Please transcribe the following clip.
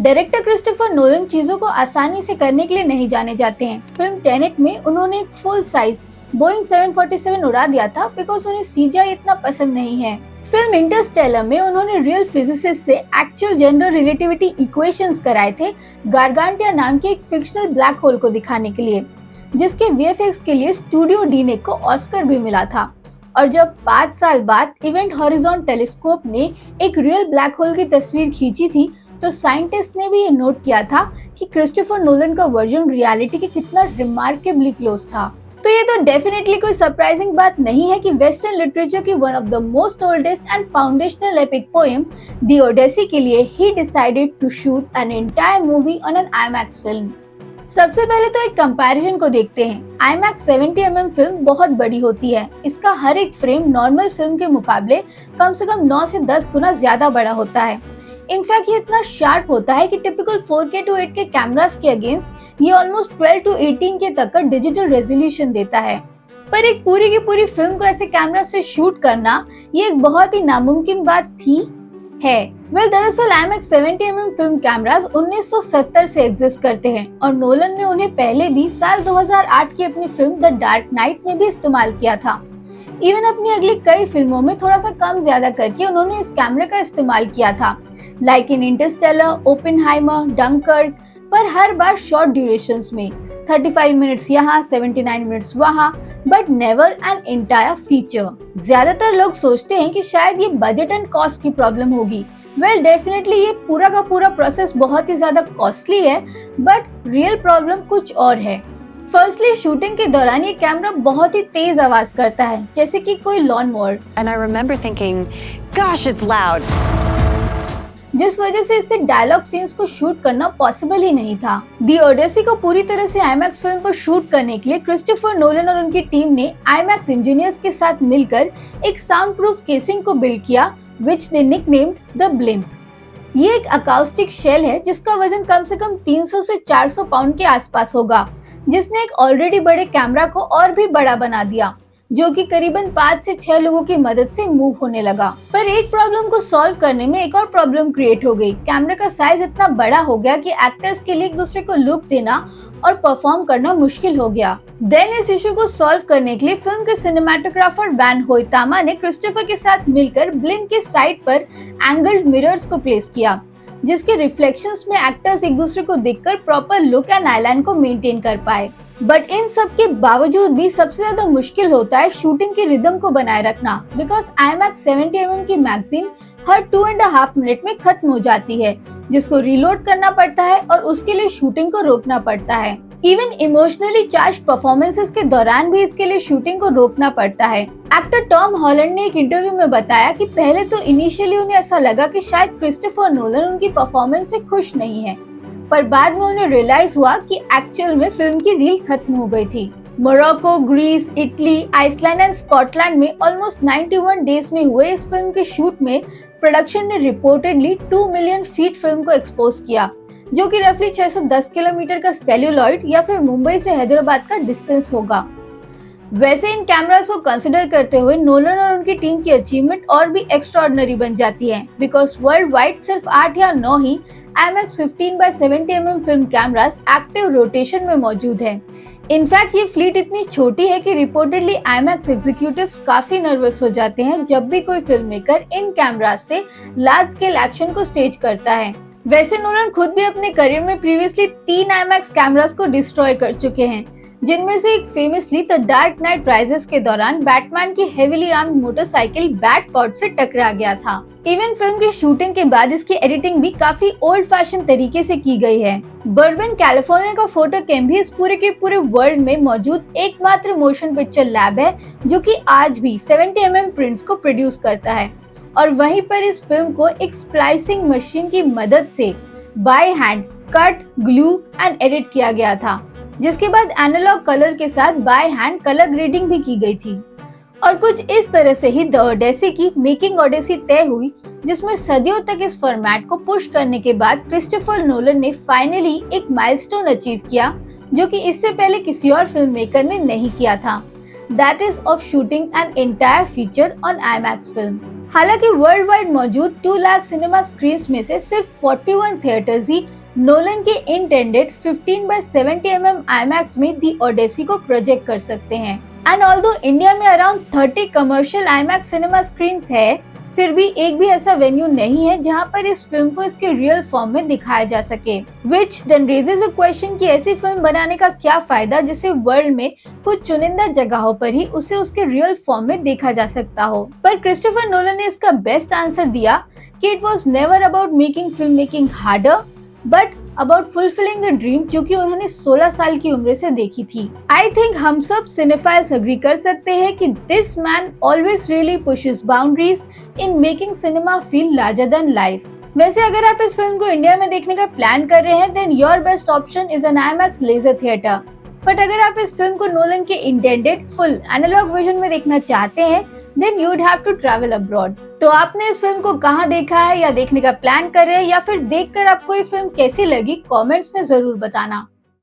Director Christopher Nolan चीजों को आसानी से करने के लिए नहीं जाने जाते हैं। फिल्म टेनेट में उन्होंने एक फुल साइज बोइंग 747 उड़ा दिया था बिकॉज उन्हें सीजीआई इतना पसंद नहीं है। फिल्म इंटरस्टेलर में उन्होंने रियल फिजिसिस्ट से एक्चुअल जनरल रिलेटिविटी इक्वेशंस कराए थे गारगांटिया नाम के एक फिक्शनल ब्लैक होल को दिखाने के लिए, जिसके वीएफएक्स के लिए स्टूडियो डीने को ऑस्कर भी मिला था। और जब 5 साल बाद इवेंट हॉरिजॉन टेलीस्कोप ने एक रियल ब्लैक होल की तस्वीर खींची थी तो साइंटिस्ट ने भी ये नोट किया था कि क्रिस्टोफर नोलन का वर्जन रियलिटी के कितना रिमार्केबली क्लोज था। तो ये तो डेफिनेटली कोई सरप्राइजिंग बात नहीं है कि वेस्टर्न लिटरेचर की one of the most oldest and foundational epic poem the Odyssey के लिए ही decided to shoot an entire movie on an IMAX film. सबसे पहले तो एक कंपैरिजन को देखते हैं। आईमैक्स 70mm फिल्म बहुत बड़ी होती है। इसका हर एक फ्रेम नॉर्मल फिल्म के मुकाबले कम से कम 9 से 10 गुना ज्यादा बड़ा होता है। इनफैक्ट ये इतना शार्प होता है कि typical 4K to 8K cameras के अगेंस्ट ये ऑलमोस्ट 12 to 18K तक का डिजिटल रेजोल्यूशन देता है। पर एक पूरी की पूरी फिल्म को ऐसे कैमरा से शूट करना ये एक बहुत ही नामुमकिन बात थी है। दरअसल IMAX 70mm फिल्म कैमरास 1970 से एग्जिस्ट करते हैं और नोलन ने उन्हें पहले भी साल 2008 की अपनी फिल्म द डार्क नाइट में भी इस्तेमाल किया था। इवन अपनी अगली कई फिल्मों में थोड़ा सा कम ज्यादा करके उन्होंने इस कैमरे का इस्तेमाल किया था, like in Interstellar, Oppenheimer, Dunkirk, पर हर बार शॉर्ट ड्यूरेशंस में 35 मिनट्स यहाँ, 79 मिनट्स वहाँ, but never an entire feature. ज्यादातर लोग सोचते हैं कि शायद ये बजट एंड कॉस्ट की प्रॉब्लम होगी। डेफिनेटली ये पूरा का पूरा प्रोसेस बहुत ही ज्यादा कॉस्टली है, बट रियल प्रॉब्लम कुछ और है। फर्स्टली शूटिंग के दौरान ये कैमरा बहुत ही तेज आवाज करता है, जैसे कि कोई lawn mower. And I remember thinking, gosh, it's loud. जिस वजह से इससे डायलॉग सीन्स को शूट करना पॉसिबल ही नहीं था। दी ओडेसी को पूरी तरह से आईमैक्स फिल्म पर शूट करने के लिए क्रिस्टोफर नोलन और उनकी टीम ने आईमैक्स इंजीनियर्स के साथ मिलकर एक साउंड प्रूफ केसिंग को बिल्ड किया, which they nicknamed the blimp। ये एक अकाउस्टिक शेल है जिसका वजन कम से कम 300 से 400 पाउंड के आसपास होगा, जिसने एक ऑलरेडी बड़े कैमरा को और भी बड़ा बना दिया, जो कि करीबन 5 से 6 लोगों की मदद से मूव होने लगा। पर एक प्रॉब्लम को सॉल्व करने में एक और प्रॉब्लम क्रिएट हो गई। कैमरा का साइज इतना बड़ा हो गया कि एक्टर्स के लिए एक दूसरे को लुक देना और परफॉर्म करना मुश्किल हो गया। देन इस इशू को सॉल्व करने के लिए फिल्म के सिनेमेटोग्राफर वैन होयतामा ने क्रिस्टोफर के साथ मिलकर ब्लिम्प के साइड पर एंगल्ड मिरर्स को प्लेस किया, जिसके रिफ्लेक्शंस में एक्टर्स एक दूसरे को देखकर प्रॉपर लुक एंड आईलाइन को मेंटेन कर पाए। बट इन सब के बावजूद भी सबसे ज्यादा मुश्किल होता है शूटिंग की रिदम को बनाए रखना, बिकॉज IMAX 70mm की मैगजीन हर 2.5 मिनट में खत्म हो जाती है, जिसको रीलोड करना पड़ता है और उसके लिए शूटिंग को रोकना पड़ता है। इवन इमोशनली चार्ज परफॉर्मेंसेस के दौरान भी इसके लिए शूटिंग को रोकना पड़ता है। एक्टर टॉम हॉलैंड ने एक इंटरव्यू में बताया कि पहले तो इनिशियली उन्हें ऐसा लगा कि शायद क्रिस्टोफर नोलन उनकी परफॉर्मेंस से खुश नहीं है, पर बाद में उन्हें रियलाइज हुआ कि एक्चुअल में फिल्म की रील खत्म हो गई थी। Morocco, Greece, Italy, Iceland and Scotland में ऑलमोस्ट 91 डेज में हुए इस फिल्म के शूट में प्रोडक्शन ने रिपोर्टेडली 2 मिलियन फीट फिल्म को एक्सपोज किया, जो कि रफली 610 किलोमीटर का सेल्यूलॉइड या फिर मुंबई से हैदराबाद का डिस्टेंस होगा। वैसे इन कैमरास को कंसिडर करते हुए नोलन और उनकी टीम की अचीवमेंट और भी एक्स्ट्राऑर्डिनरी बन जाती है, बिकॉज वर्ल्ड वाइड सिर्फ 8 या 9 ही IMAX 15x70mm film cameras active rotation में मौजूद है। इनफैक्ट ये फ्लीट इतनी छोटी है कि रिपोर्टेडली IMAX एग्जीक्यूटिव्स काफी नर्वस हो जाते हैं जब भी कोई फिल्म मेकर इन कैमरास से लार्ज स्केल एक्शन को स्टेज करता है। वैसे नोलन खुद भी अपने करियर में प्रीवियसली 3 IMAX कैमरास को डिस्ट्रॉय कर चुके हैं, जिनमें से एक famously the dark night rises के दौरान बैटमैन की हेवीली आर्म्ड मोटरसाइकिल बैटपॉड से टकरा गया था। इवन फिल्म की शूटिंग के बाद इसकी एडिटिंग भी काफी ओल्ड फैशन तरीके से की गई है। बर्बन कैलिफोर्निया का फोटोकेम भी इस पूरे के पूरे वर्ल्ड में मौजूद एकमात्र मोशन पिक्चर लैब है जो कि आज भी 70mm प्रिंट्स को प्रोड्यूस करता है, और वहीं पर इस फिल्म को एक स्प्लाइसिंग मशीन की मदद से by hand cut, glue and edit किया गया था, जिसके बाद एनालॉग कलर के साथ बाय हैंड कलर ग्रेडिंग भी की गई थी। और कुछ इस तरह से ही द ओडेसी की मेकिंग ओडेसी तय हुई, जिसमें सदियों तक इस फॉर्मेट को पुश करने के बाद क्रिस्टोफर नोलन ने फाइनली एक माइलस्टोन अचीव किया, जो कि इससे पहले किसी और फिल्म मेकर ने नहीं किया था, that is of shooting an entire feature on IMAX film. हालांकि वर्ल्ड वाइड मौजूद 2 लाख सिनेमा स्क्रीन्स में से सिर्फ 41 थिएटर्स ही नोलन के इंटेंडेड 15/70 mm IMAX में दी ओडेसी को प्रोजेक्ट कर सकते हैं। एंड ऑल्दो इंडिया में around 30 commercial IMAX cinema screens है, फिर भी एक भी ऐसा वेन्यू नहीं है जहां पर इस फिल्म को इसके रियल फॉर्म में दिखाया जा सके। Which then raises a question कि ऐसी फिल्म बनाने का क्या फायदा जिसे वर्ल्ड में कुछ चुनिंदा जगहों पर ही उसे उसके रियल फॉर्म में देखा जा सकता हो। पर क्रिस्टोफर नोलन ने इसका बेस्ट आंसर दिया कि it was never about making film making harder but about fulfilling the dream जो कि उन्होंने 16 साल की उम्र से देखी थी। आई थिंक हम सब सिनेफाइल्स अग्री कर सकते हैं कि this man always really pushes boundaries in making cinema feel larger than life. वैसे अगर आप इस फिल्म को इंडिया में देखने का प्लान कर रहे हैं then your best option is an IMAX laser theatre. But अगर आप इस फिल्म को नोलन के इंटेंडेड फुल एनालॉग विजन में देखना चाहते हैं then you would have to travel abroad. तो आपने इस फिल्म को कहाँ देखा है या देखने का प्लान कर रहे हैं या फिर देखकर आपको ये फिल्म कैसी लगी कमेंट्स में जरूर बताना।